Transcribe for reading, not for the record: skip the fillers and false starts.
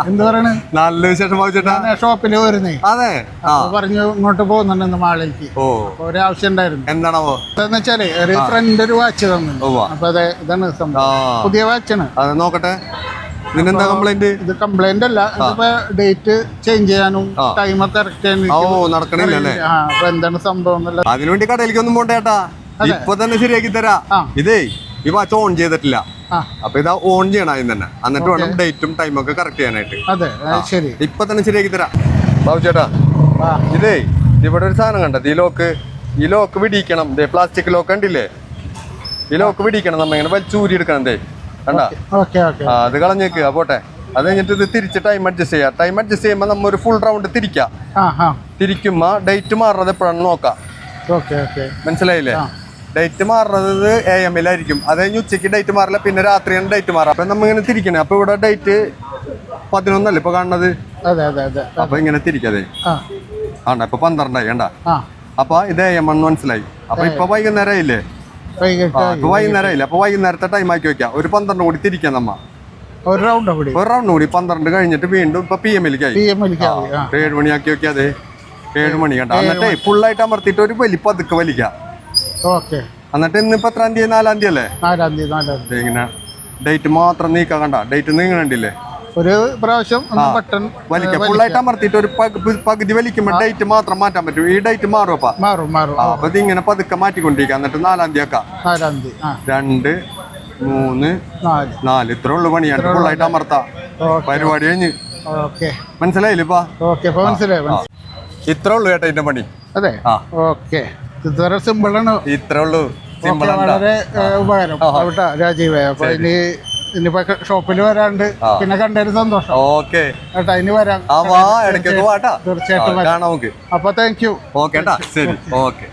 എന്ത് പറയണ്? നല്ല വിശേഷം ചേട്ടാ. ഷോപ്പില് വരുന്നേ. അതെ, പറഞ്ഞു ഇങ്ങോട്ട് പോകുന്നുണ്ട് മാളിലേക്ക്. ഒരാവശ്യം ഉണ്ടായിരുന്നു. എന്താണോ എന്താന്ന് വെച്ചാല് ഒരു ഫ്രണ്ട് ഒരു വാച്ച് തന്നു. അപ്പൊ അതെ, ഇതാണ് സംഭവം. പുതിയ വാച്ചാണ്. അതെ, നോക്കട്ടെ. ഇതിനെന്താ കംപ്ലൈന്റ്? ഇത് കംപ്ലൈന്റ് അല്ല, ഇതിപ്പോ ഡേറ്റ് ചേഞ്ച് ചെയ്യാനും ടൈമർ കറക്റ്റ് നടക്കണില്ലല്ലേ? അപ്പൊ എന്താണ് സംഭവം? അതിനുവേണ്ടി കടയിലേക്ക് ഒന്നും പോണ്ട ചേട്ടാ, ഇപ്പൊ തന്നെ ശരിയാക്കി തരാ. ഇതേ ഈ വാച്ച് ഓൺ ചെയ്തിട്ടില്ല, അപ്പൊ ഇതാ ഓൺ ചെയ്യണം ആദ്യം തന്നെ, എന്നിട്ട് വേണം ഡേറ്റും ടൈമും ഒക്കെ കറക്റ്റ് ചെയ്യാനായിട്ട്. അതെ, ശരി. ഇപ്പൊ തന്നെ ശരിയാക്കി തരാം ബാബു ചേട്ടാ. ഇതേ ഇവിടെ ഒരു സാധനം കണ്ടത്, ഈ ലോക്ക് പിടിക്കണം. പ്ലാസ്റ്റിക് ലോക്ക് കണ്ടില്ലേ? ഈ ലോക്ക് പിടിക്കണം, നമ്മ ഇങ്ങനെ വലിച്ചൂരി എടുക്കണം. എന്തേ കണ്ടാ? അത് കളഞ്ഞേക്ക് പോട്ടെ. അത് കഴിഞ്ഞിട്ട് ഇത് തിരിച്ച് ടൈം അഡ്ജസ്റ്റ് ചെയ്യാം. ടൈം അഡ്ജസ്റ്റ് ചെയ്യുമ്പോ നമ്മ ഒരു ഫുൾ റൗണ്ട് തിരിക്കാം. തിരിക്കുമ്പോ ഡേറ്റ് മാറുന്നത് എപ്പോഴാണെന്ന് നോക്കാം. മനസ്സിലായില്ലേ? ഡേറ്റ് മാറുന്നത് AM ലായിരിക്കും. അത് കഴിഞ്ഞ് ഉച്ചയ്ക്ക് ഡേറ്റ് മാറില്ല, പിന്നെ രാത്രിയാണ് ഡേറ്റ് മാറാം. അപ്പൊ നമ്മ ഇങ്ങനെ തിരിക്കണേ. അപ്പൊ ഇവിടെ ഡേറ്റ് 11 ഇപ്പൊ കാണുന്നത്. അപ്പൊ ഇങ്ങനെ തിരിക്കാതെ ആണ്ട, ഇപ്പൊ 12 ആയി. കണ്ടാ? അപ്പൊ ഇത് AM എന്ന് മനസ്സിലായി. അപ്പൊ ഇപ്പൊ വൈകുന്നേരം ആയില്ലേ? ഇപ്പൊ വൈകുന്നേരം ആയില്ലേ? അപ്പൊ വൈകുന്നേരത്തെ ടൈം ആക്കി വെക്കാം. ഒരു 12 കൂടി തിരിക്കാം നമ്മ. ഒരു റൗണ്ട് കൂടി 12 കഴിഞ്ഞിട്ട് വീണ്ടും ഇപ്പൊ PM ലേക്ക് ആയി. 7 മണിയാക്കി വെക്കാതെ. 7 മണി കണ്ട. എന്നിട്ട് ഫുള്ളായിട്ട് അമർത്തിയിട്ട് ഒരു വലിപ്പം അതൊക്കെ വലിക്കാം. എന്നിട്ട് ഇന്നിപ്പോ എത്രാം തീയതി? 4-ാം തീയതി അല്ലേ? 4-ാം തീയതി. ഇങ്ങനെ ഡേറ്റ് മാത്രം നീക്കാൻ കണ്ട. ഡേറ്റ് നീങ്ങണ്ടില്ലേ? ഒരു പ്രാവശ്യം വലിക്കാം. ഫുള്ളായിട്ട് അമർത്തിയിട്ട് ഒരു പകുതി വലിക്കുമ്പോ ഡേറ്റ് മാത്രം മാറ്റാൻ പറ്റും. ഈ ഡേറ്റ് മാറും. അപ്പൊ ഇതിങ്ങനെ പതുക്കെ മാറ്റിക്കൊണ്ടിരിക്കാം. എന്നിട്ട് 4-ാം തീയതി ആക്കാം. 2, 3, 4 ഇത്ര ഉള്ളു പണിയാണ്. ഫുള്ളായിട്ട് അമർത്താം. പരിപാടി കഴിഞ്ഞ്. മനസ്സിലായില്ലേ? ഇത്ര ഉള്ളു കേട്ടോ ഇതിന്റെ പണി. അതെ, ഓക്കെ. സിമ്പിളാണ്. ഇത്ര ഉള്ളു. വളരെ ഉപകാരം രാജീവേ. അപ്പൊ ഇനിയിപ്പോ ഷോപ്പിൽ വരാണ്ട് പിന്നെ കണ്ടതിന് സന്തോഷം. ഓക്കെ കേട്ടാ, ഇനി വരാം. ഇടയ്ക്കൊക്കെ വാട്ടാ, തീർച്ചയായിട്ടും. കാണാം നമുക്ക്. അപ്പൊ താങ്ക് യു. ഓക്കെ, ശരി. ഓക്കെ.